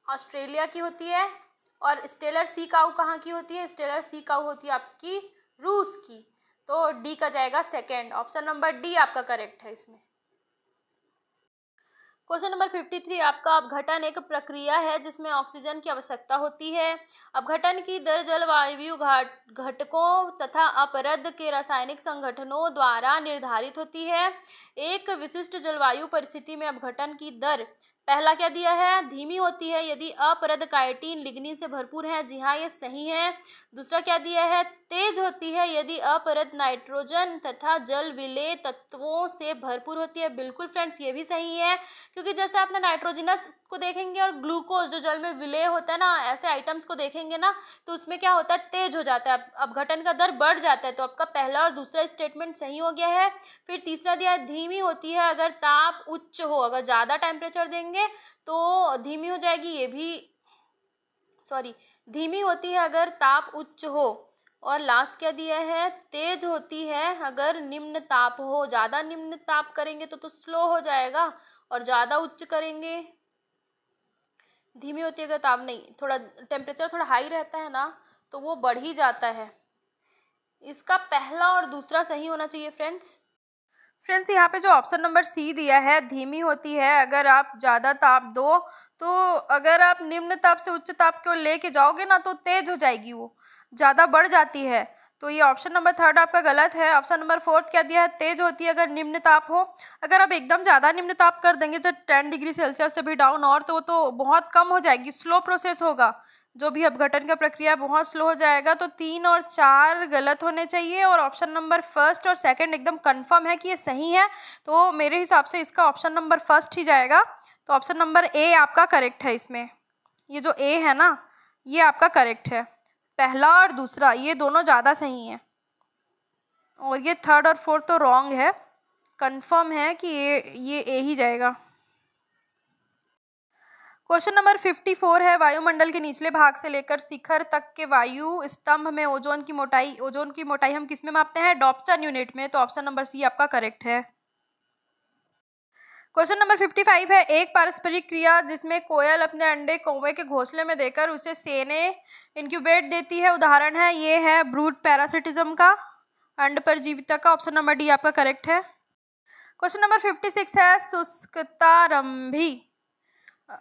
ऑस्ट्रेलिया की होती है। और स्टेलर सी काऊ कहाँ की होती है, स्टेलर सी काऊ होती है आपकी रूस की। तो डी का जाएगा सेकेंड, ऑप्शन नंबर डी आपका करेक्ट है इसमें। क्वेश्चन नंबर 53 आपका, अपघटन एक प्रक्रिया है जिसमें ऑक्सीजन की आवश्यकता होती है। अपघटन की दर जलवायु घटकों तथा अपरद के रासायनिक संगठनों द्वारा निर्धारित होती है। एक विशिष्ट जलवायु परिस्थिति में अपघटन की दर, पहला क्या दिया है, धीमी होती है यदि अपरद काइटिन लिग्निन से भरपूर है, जी हाँ ये सही है। दूसरा क्या दिया है, तेज होती है यदि अपरद नाइट्रोजन तथा जल विलेय तत्वों से भरपूर होती है, बिल्कुल फ्रेंड्स ये भी सही है। क्योंकि जैसे आपने नाइट्रोजनस को देखेंगे और ग्लूकोज जो जल में विलेय होता है ना, ऐसे आइटम्स को देखेंगे ना, तो उसमें क्या होता है, तेज हो जाता है, अपघटन का दर बढ़ जाता है। तो आपका पहला और दूसरा स्टेटमेंट सही हो गया है। फिर तीसरा दिया है, धीमी होती है अगर ताप उच्च हो, अगर ज़्यादा टेम्परेचर देंगे तो धीमी हो जाएगी, ये भी सॉरी, धीमी होती है अगर ताप उच्च हो। और लास्ट क्या दिया है, तेज होती है अगर निम्न ताप हो, ज़्यादा निम्न ताप करेंगे तो स्लो हो जाएगा, और ज़्यादा उच्च करेंगे, धीमी होती है अगर ताप नहीं, थोड़ा टेम्परेचर थोड़ा हाई रहता है ना तो वो बढ़ ही जाता है। इसका पहला और दूसरा सही होना चाहिए फ्रेंड्स। यहाँ पे जो ऑप्शन नंबर सी दिया है, धीमी होती है अगर आप ज़्यादा ताप दो, तो अगर आप निम्न ताप से उच्च ताप को लेके जाओगे ना तो तेज हो जाएगी, वो ज़्यादा बढ़ जाती है। तो ये ऑप्शन नंबर थर्ड आपका गलत है। ऑप्शन नंबर फोर्थ क्या दिया है, तेज होती है अगर निम्न ताप हो। अगर आप एकदम ज़्यादा निम्न ताप कर देंगे जब 10 डिग्री सेल्सियस से भी डाउन, और तो बहुत कम हो जाएगी, स्लो प्रोसेस होगा, जो भी अपघटन का प्रक्रिया बहुत स्लो हो जाएगा। तो 3 और 4 गलत होने चाहिए, और ऑप्शन नंबर फर्स्ट और सेकंड एकदम कंफर्म है कि ये सही है। तो मेरे हिसाब से इसका ऑप्शन नंबर फर्स्ट ही जाएगा। तो ऑप्शन नंबर ए आपका करेक्ट है इसमें। ये जो ए है ना, ये आपका करेक्ट है, पहला और दूसरा ये दोनों ज़्यादा सही हैं, और ये थर्ड और फोर्थ तो रॉन्ग है। कंफर्म है कि ये ए ही जाएगा। क्वेश्चन नंबर 54 है, वायुमंडल के निचले भाग से लेकर शिखर तक के वायु स्तंभ में ओजोन की मोटाई हम किस में मापते हैं, डॉप्सन यूनिट में। तो ऑप्शन नंबर सी आपका करेक्ट है। क्वेश्चन नंबर 55 है, एक पारस्परिक क्रिया जिसमें कोयल अपने अंडे कौवे के घोंसले में देकर उसे सेने इंक्यूबेट देती है, उदाहरण है, ये है ब्रूड पैरासिटिज्म का, अंड परजीविता का। ऑप्शन नंबर डी आपका करेक्ट है। क्वेश्चन नंबर 56 है शुष्कतारंभी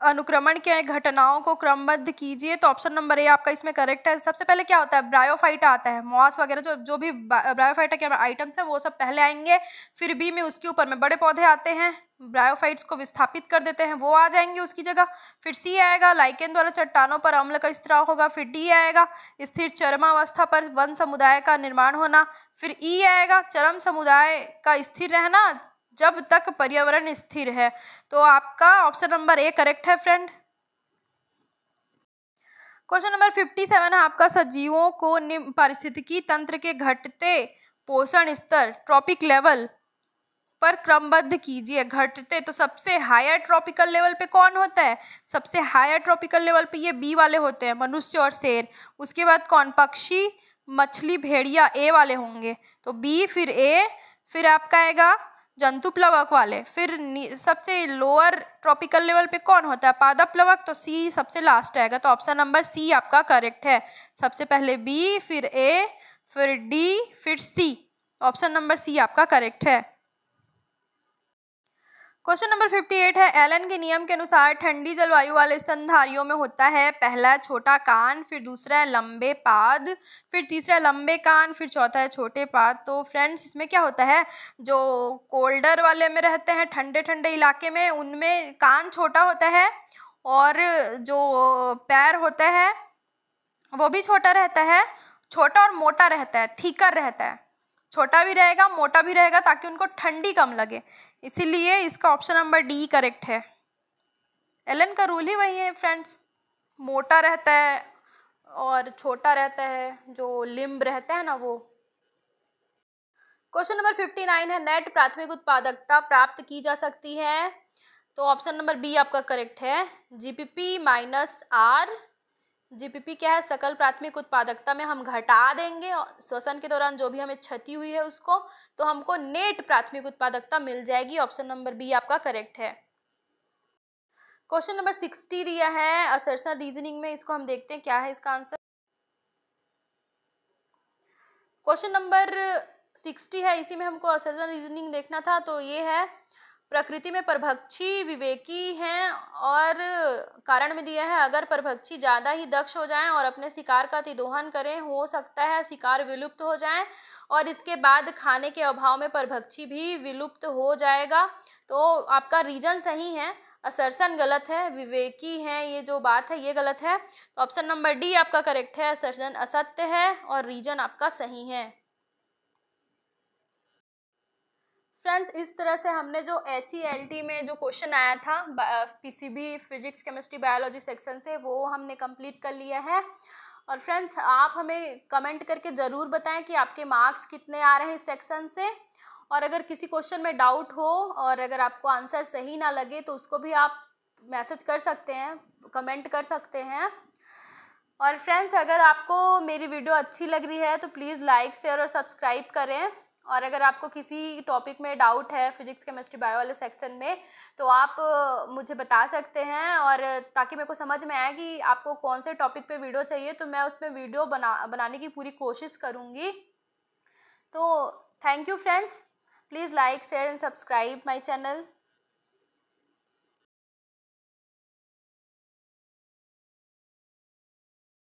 अनुक्रमण के घटनाओं को क्रमबद्ध कीजिए। तो ऑप्शन नंबर ए आपका इसमें करेक्ट है। सबसे पहले क्या होता है, ब्रायोफाइटा आता है, मॉस वगैरह जो भी ब्रायोफाइटा के आइटम्स हैं वो सब पहले आएंगे। फिर बी में उसके ऊपर में बड़े पौधे आते हैं, ब्रायोफाइट्स को विस्थापित कर देते हैं, वो आ जाएंगे उसकी जगह। फिर सी आएगा, लाइकेन द्वारा चट्टानों पर अम्ल का स्त्राव होगा। फिर डी आएगा, स्थिर चरमावस्था पर वन समुदाय का निर्माण होना। फिर ई आएगा, चरम समुदाय का स्थिर रहना जब तक पर्यावरण स्थिर है। तो आपका ऑप्शन नंबर ए करेक्ट है फ्रेंड। क्वेश्चन नंबर 57 है आपका सजीवों को निम्न पारिस्थितिकी तंत्र के घटते पोषण स्तर ट्रॉपिक लेवल पर क्रमबद्ध कीजिए। घटते तो सबसे हायर ट्रॉपिकल लेवल पे कौन होता है, सबसे हायर ट्रॉपिकल लेवल पे ये बी वाले होते हैं, मनुष्य और शेर। उसके बाद कौन, पक्षी, मछली, भेड़िया, ए वाले होंगे। तो बी, फिर ए, फिर आपका आएगा जंतु प्लवक वाले। फिर सबसे लोअर ट्रॉपिकल लेवल पे कौन होता है, पादप प्लवक। तो सी सबसे लास्ट आएगा। तो ऑप्शन नंबर सी आपका करेक्ट है। सबसे पहले बी, फिर ए, फिर डी, फिर सी। ऑप्शन नंबर सी आपका करेक्ट है। क्वेश्चन नंबर 58 है एलन के नियम के अनुसार ठंडी जलवायु वाले स्तनधारियों में होता है पहला छोटा कान, फिर दूसरा है लंबे पाद, फिर तीसरा है लंबे कान, फिर चौथा है छोटे पाद। तो फ्रेंड्स इसमें क्या होता है, जो कोल्डर वाले में रहते हैं ठंडे ठंडे इलाके में, उनमें कान छोटा होता है और जो पैर होता है वो भी छोटा रहता है, छोटा और मोटा रहता है, थिकर रहता है। छोटा भी रहेगा मोटा भी रहेगा ताकि उनको ठंडी कम लगे, इसीलिए इसका ऑप्शन नंबर डी करेक्ट है। एलन का रूल ही वही है फ्रेंड्स, मोटा रहता है और छोटा रहता है, जो लिम्ब रहता है ना वो। क्वेश्चन नंबर 59 है नेट प्राथमिक उत्पादकता प्राप्त की जा सकती है। तो ऑप्शन नंबर बी आपका करेक्ट है, जीपीपी माइनस आर। जीपीपी क्या है, सकल प्राथमिक उत्पादकता में हम घटा देंगे श्वसन के दौरान जो भी हमें क्षति हुई है उसको, तो हमको नेट प्राथमिक उत्पादकता मिल जाएगी। ऑप्शन नंबर बी आपका करेक्ट है। क्वेश्चन नंबर 60 दिया है असर्शन रीजनिंग में, इसको हम देखते हैं क्या है इसका आंसर। क्वेश्चन नंबर 60 है, इसी में हमको असर्शन रीजनिंग देखना था। तो ये है प्रकृति में परभक्षी विवेकी हैं और कारण में दिया है अगर परभक्षी ज़्यादा ही दक्ष हो जाएं और अपने शिकार का अतिदोहन करें, हो सकता है शिकार विलुप्त हो जाएं और इसके बाद खाने के अभाव में परभक्षी भी विलुप्त हो जाएगा। तो आपका रीजन सही है, असर्शन गलत है, विवेकी हैं ये जो बात है ये गलत है। तो ऑप्शन नंबर डी आपका करेक्ट है, असर्शन असत्य है और रीजन आपका सही है। फ्रेंड्स इस तरह से हमने जो HELT में जो क्वेश्चन आया था PCB physics chemistry biology section से, वो हमने कंप्लीट कर लिया है। और फ्रेंड्स आप हमें कमेंट करके ज़रूर बताएं कि आपके मार्क्स कितने आ रहे हैं इस सेक्शन से, और अगर किसी क्वेश्चन में डाउट हो और अगर आपको आंसर सही ना लगे तो उसको भी आप मैसेज कर सकते हैं, कमेंट कर सकते हैं। और फ्रेंड्स अगर आपको मेरी वीडियो अच्छी लग रही है तो प्लीज़ लाइक शेयर और सब्सक्राइब करें। और अगर आपको किसी टॉपिक में डाउट है फिजिक्स केमिस्ट्री बायो वाले सेक्शन में तो आप मुझे बता सकते हैं, और ताकि मेरे को समझ में आए कि आपको कौन से टॉपिक पे वीडियो चाहिए तो मैं उसमें वीडियो बनाने की पूरी कोशिश करूँगी। तो thank you friends, please like share and subscribe my channel.